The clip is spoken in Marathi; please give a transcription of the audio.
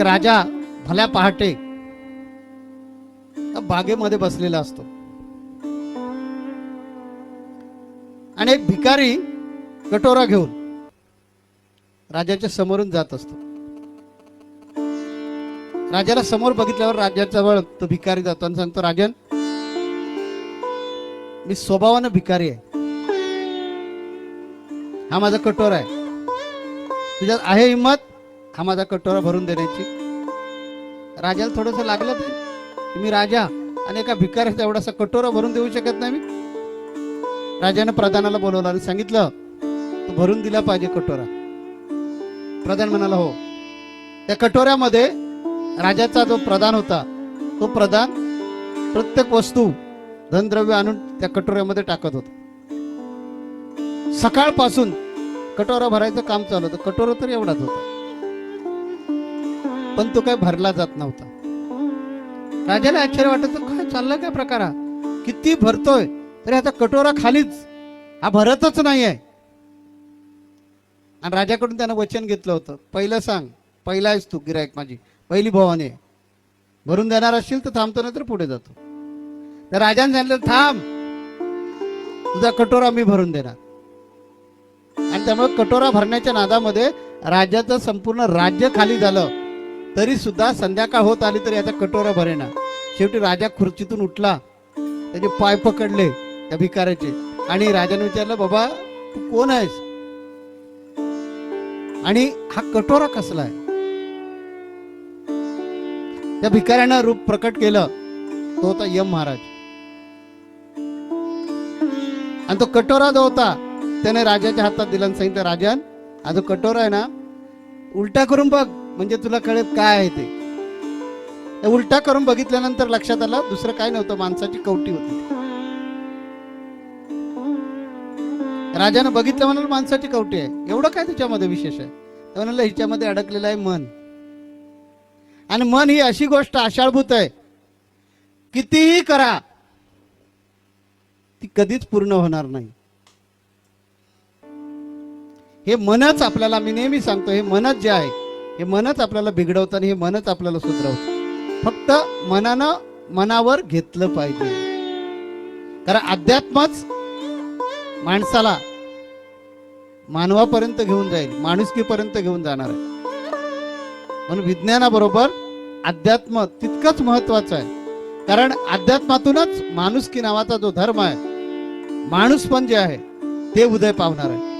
राजा भल्या पहाटे बागेमध्ये बसलेला असतो आणि एक भिकारी कटोरा घेऊन राजाच्या समोरून जात असतो. राजाला समोर बघितल्यावर राजाजवळ तो भिकारी जातो आणि सांगतो, राजन, मी स्वभावानं भिकारी आहे, हा माझा कटोरा आहे, तुझ्यात आहे हिंमत हा माझा कटोरा भरून देण्याची? राजाला थोडंसं लागलं ते, मी राजा आणि एका भिकाऱ्याचा एवढासा कटोरा भरून देऊ शकत नाही मी. राजाने प्रधानाला बोलवलं आणि सांगितलं, तू भरून दिला पाहिजे कटोरा. प्रधान म्हणाला, हो. त्या कटोऱ्यामध्ये राजाचा जो प्रधान होता तो प्रधान प्रत्येक वस्तू धनद्रव्य आणून त्या कटोऱ्यामध्ये टाकत होता. सकाळपासून कटोरा भरायचं काम चालू होतं. कटोरा तर एवढाच होता, पण तो काय भरला जात नव्हता. राजाला आश्चर्य वाटत, काय चाललं, काय प्रकार हा, किती भरतोय तरी आता कटोरा खालीच, हा भरतच नाही आहे. आणि राजाकडून त्यानं वचन घेतलं होतं, पहिलं सांग, पहिला आहेस तू गिरायक, माझी पहिली भवानी आहे, भरून देणार असशील तर थांबतो, नाही तर पुढे जातो. तर राजाने सांगितलं, थांब, तुझा कटोरा मी भरून देणार. आणि त्यामुळे कटोरा भरण्याच्या नादामध्ये राजाचं संपूर्ण राज्य खाली झालं. तरी सुद्धा संध्याकाळ होत आली तरी याचा कटोरा भरेना. शेवटी राजा खुर्चीतून उठला, त्याचे पाय पकडले त्या भिकाऱ्याचे आणि राजाने विचारलं, बाबा तू कोण आहेस आणि हा कटोरा कसला आहे? त्या भिकाऱ्यानं रूप प्रकट केलं, तो होता यम महाराज. आणि तो कटोरा जो होता त्याने राजाच्या हातात दिला आणि सांगितलं, राजन, हा जो कटोरा आहे ना, उलटा करून बघ, म्हणजे तुला कळेल काय आहे ते. उलटा करून बघितल्यानंतर लक्षात आलं, दुसरं काय नव्हतं, माणसाची कवटी होती. राजानं बघितलं, म्हणाल माणसाची कवटी आहे, एवढं काय त्याच्यामध्ये विशेष आहे? तर म्हणाल, हिच्यामध्ये अडकलेलं आहे मन. आणि मन ही अशी गोष्ट आशाळभूत आहे, कितीही करा ती कधीच पूर्ण होणार नाही. हे मनच आपल्याला, मी नेहमी सांगतो, हे मनच जे आहे, हे मनच आपल्याला बिघडवतं आणि हे मनच आपल्याला सुधरवतं. फक्त मनानं मनावर घेतलं पाहिजे. कारण अध्यात्मच माणसाला मानवापर्यंत घेऊन जाईल, माणुसकीपर्यंत घेऊन जाणार आहे. म्हणून विज्ञानाबरोबर अध्यात्म तितकंच महत्वाचं आहे. कारण अध्यात्मातूनच माणुसकी नावाचा जो धर्म आहे, माणूस पण जे आहे ते उदय पावणार आहे.